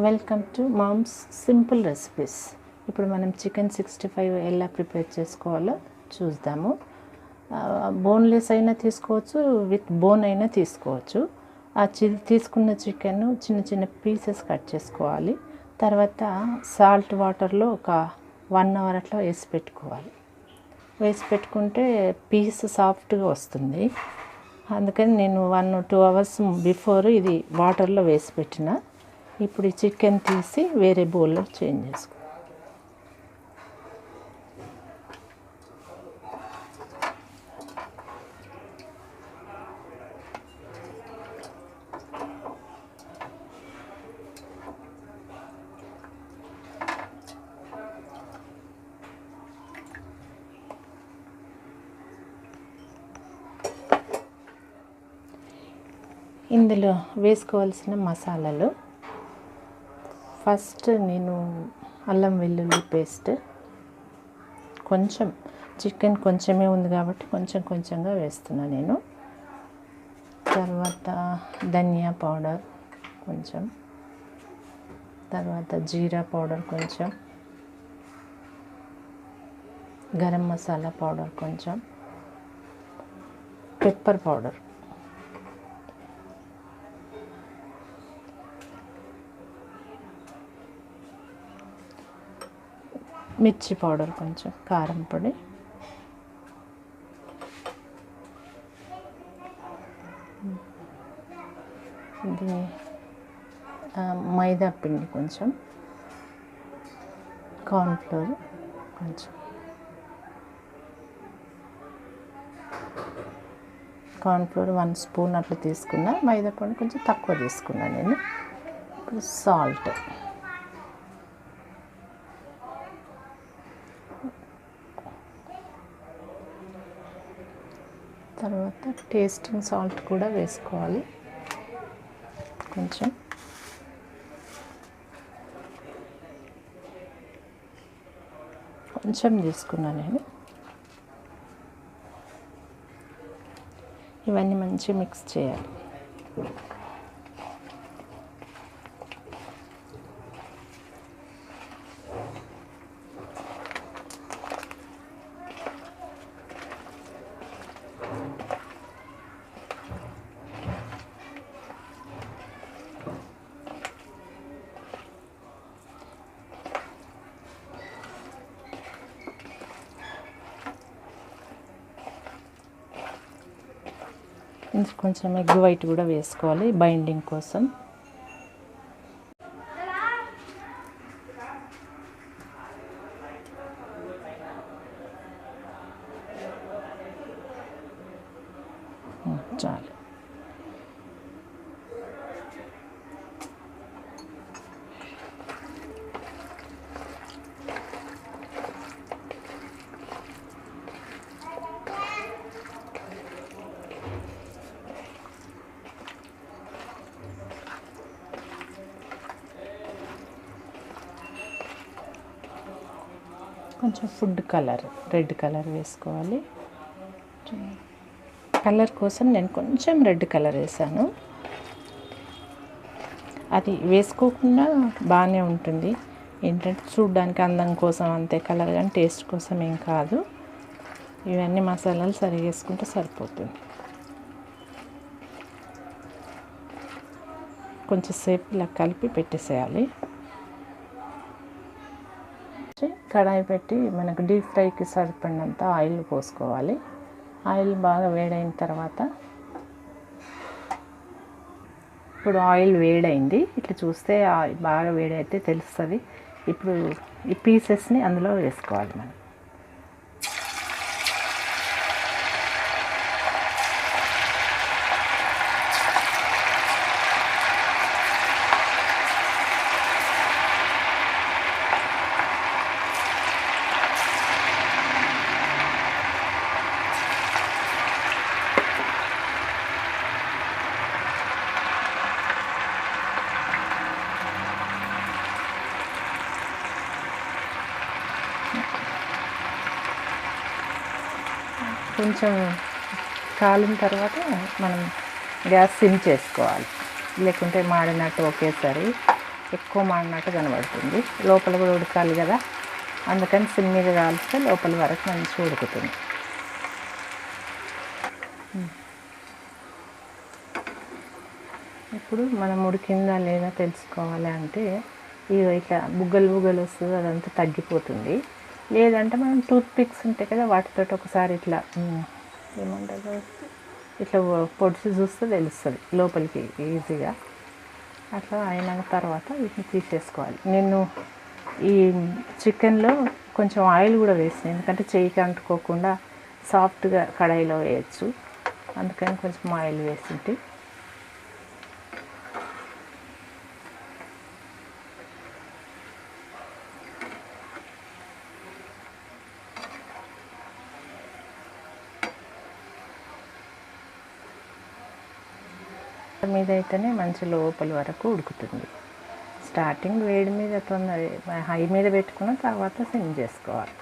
Welcome to mom's simple recipes. ఇప్పుడు మనం chicken 65 ఎలా ప్రిపేర్ చేసుకోవాలో చూద్దాము. బోన్లెస్ అయినా తీసుకోవచ్చు, విత్ బోన్ అయినా తీసుకోవచ్చు. తీసుకున్న చికెన్ చిన్న చిన్న పీసెస్ కట్ చేసుకోవాలి. తర్వాత సాల్ట్ వాటర్లో ఒక 1 అవర్ అట్లా వేసి పెట్టుకోవాలి. వేసి పెట్టుకుంటే పీస్ సాఫ్ట్గా వస్తుంది. అందుకని నేను 1-2 అవర్స్ బిఫోర్ ఇది వాటర్లో వేసి పెట్టిన. ఇప్పుడు ఈ చికెన్ తీసి వేరే బౌల్లో చేంజ్ చేసుకో. ఇందులో వేసుకోవాల్సిన మసాలాలు, ఫస్ట్ నేను అల్లం వెల్లుల్లి పేస్ట్ కొంచెం, చికెన్ కొంచెమే ఉంది కాబట్టి కొంచెంగా వేస్తున్నాను నేను. తర్వాత ధనియా పౌడర్ కొంచెం, తర్వాత జీరా పౌడర్ కొంచెం, గరం మసాలా పౌడర్ కొంచెం, పెప్పర్ పౌడర్, మిర్చి పౌడర్ కొంచెం, కారం పొడి, ఇది మైదా పిండి కొంచెం, కార్న్ఫ్లోర్ కొంచెం, కార్న్ఫ్లోర్ 1 స్పూన్ అట్లా తీసుకున్నా, మైదా పిండి కొంచెం తక్కువ తీసుకున్నా నేను. ఇప్పుడు సాల్ట్, తర్వాత టేస్టింగ్ సాల్ట్ కూడా వేసుకోవాలి కొంచెం. కొంచెం తీసుకున్నాను నేను. ఇవన్నీ మంచిగా మిక్స్ చేయాలి. కొంచెం ఎగ్ వైట్ కూడా వేసుకోవాలి బైండింగ్ కోసం. చాలు. కొంచెం ఫుడ్ కలర్, రెడ్ కలర్ వేసుకోవాలి. కలర్ కోసం నేను కొంచెం రెడ్ కలర్ వేసాను. అది వేసుకోకుండా బాగానే ఉంటుంది, ఏంటంటే చూడడానికి అందం కోసం అంతే కలర్, కానీ టేస్ట్ కోసం ఏం కాదు. ఇవన్నీ మసాలాలు సరిగా వేసుకుంటే సరిపోతుంది. కొంచెం సేపు ఇలా కలిపి పెట్టేసేయాలి. కడాయి పెట్టి మనకు డీప్ ఫ్రైకి సరిపడినంత ఆయిల్ పోసుకోవాలి. ఆయిల్ బాగా వేడైన తర్వాత, ఇప్పుడు ఆయిల్ వేడైంది, ఇట్లా చూస్తే బాగా వేడైతే తెలుస్తుంది. ఇప్పుడు ఈ పీసెస్ని అందులో వేసుకోవాలి మనం. కొంచెం కాలిన తర్వాత మనం గ్యాస్ సిమ్ చేసుకోవాలి, లేకుంటే మాడినట్టు ఒకేసారి ఎక్కువ మాడినట్టు కనబడుతుంది. లోపల కూడా ఉడకాలి కదా, అందుకని సిమ్ మీద కాలిస్తే లోపల వరకు మంచిగా ఉడుకుతుంది. ఇప్పుడు మనం ఉడికిందా లేదా తెలుసుకోవాలి అంటే ఇట్లా బుగ్గలు బుగ్గలు వస్తుంది, అదంతా తగ్గిపోతుంది. లేదంటే మనం టూత్ పిక్స్ ఉంటాయి కదా, వాటితో ఒకసారి ఇట్లా ఏమంటారు, ఇట్లా పొడిచి చూస్తే తెలుస్తుంది లోపలికి ఈజీగా. అట్లా అయిన తర్వాత వీటిని తీసేసుకోవాలి. నేను ఈ చికెన్లో కొంచెం ఆయిల్ కూడా వేసాను, ఎందుకంటే చేయికి అంటుకోకుండా సాఫ్ట్గా కడాయిలో వేయచ్చు, అందుకని కొంచెం ఆయిల్ వేసింటి. మీద అయితేనే మంచి లోపల వరకు ఉడుకుతుంది. స్టార్టింగ్ వేడి మీద హై మీద పెట్టుకున్న తర్వాత సిమ్ చేసుకోవాలి.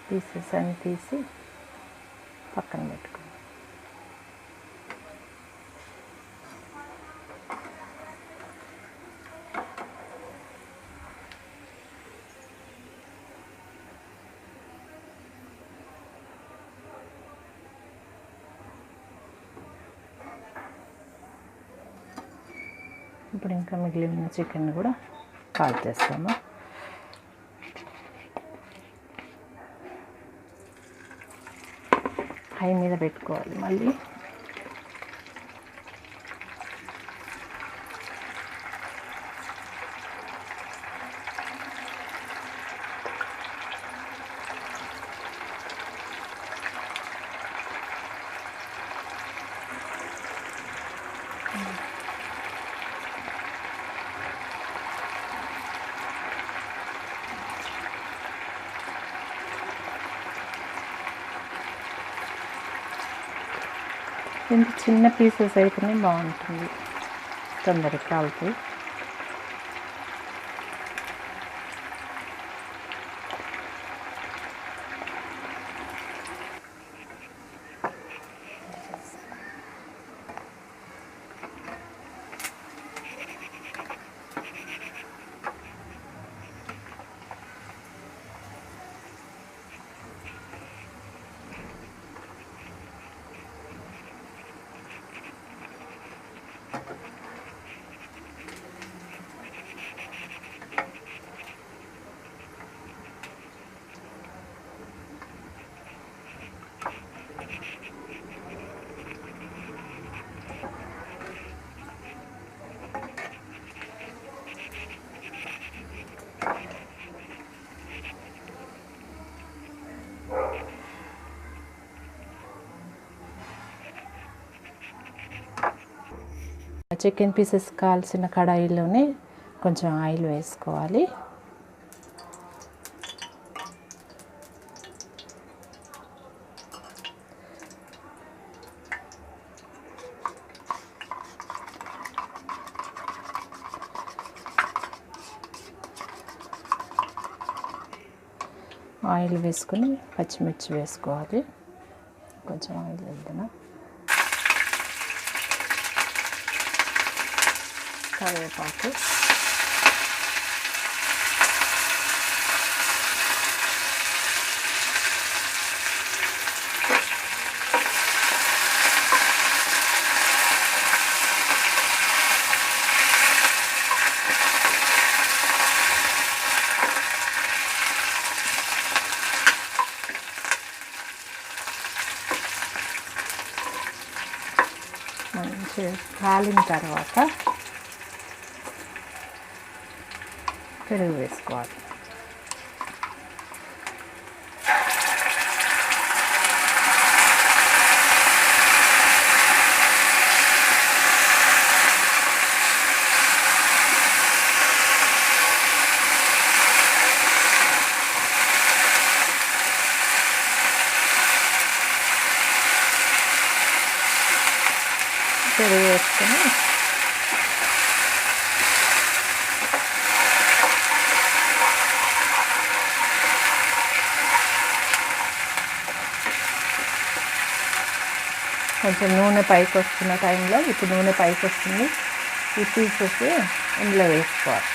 పీసెస్ అన్ని తీసి పక్కన పెట్టుకోవాలి. ఇప్పుడు ఇంకా మిగిలిన చికెన్ కూడా కాల్ చేస్తాము. హై మీద పెట్టుకోవాలి. మళ్ళీ ఇంత చిన్న పీసెస్ అయితేనే బాగుంటుంది, తొందరగా కాలుతాయి. చికెన్ పీసెస్ కాల్చిన కడాయిలోనే కొంచెం ఆయిల్ వేసుకోవాలి. ఆయిల్ వేసుకొని పచ్చిమిర్చి వేసుకోవాలి. కొంచెం ఆయిల్ వేద్దాం. కరివేపాకు, మంచిగా కాలిన తర్వాత పెరుగు వేసుకోవాలి. పెరుగు వేసుకొని కొంచెం నూనె పైకి వస్తున్న టైంలో, ఇప్పుడు నూనె పైకి వస్తుంది, ఈ పీసెస్ ఇందులో వేసుకోవాలి.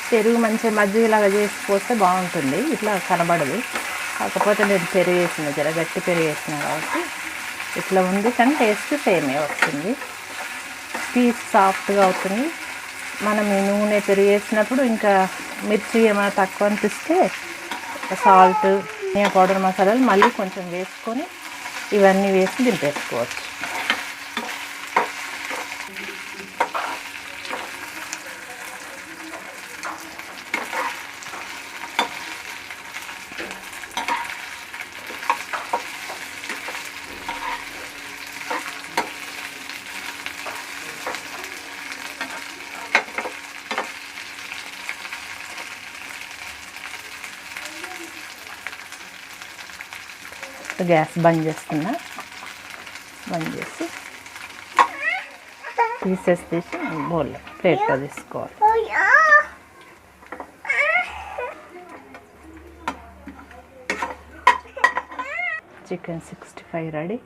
పెరుగు మంచిగా మజ్జిగలాగా చేసి పోస్తే బాగుంటుంది, ఇట్లా కనబడదు. కాకపోతే నేను పెరుగు వేసిన, జర గట్టి పెరుగు వేసిన కాబట్టి ఇట్లా ఉంది, కానీ టేస్ట్ సేమే వస్తుంది. పీస్ సాఫ్ట్గా అవుతుంది. మనం ఈ నూనె పెరుగు వేసినప్పుడు ఇంకా మిర్చి ఏమైనా తక్కువ అనిపిస్తే సాల్ట్, ధనియా పౌడర్, మసాలాలు మళ్ళీ కొంచెం వేసుకొని ఇవన్నీ వేసి దింపేసుకోవచ్చు. గ్యాస్ బంద్ చేస్తున్నా, బంద్ చేసి పీసెస్ తీసి బౌల్లో ప్లేట్లో తీసుకోవాలి. Chicken 65 ready.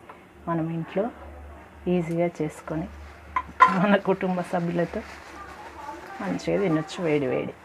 మనం ఇంట్లో ఈజీగా చేసుకొని మన కుటుంబ సభ్యులతో మంచిగా తినొచ్చు వేడి వేడి.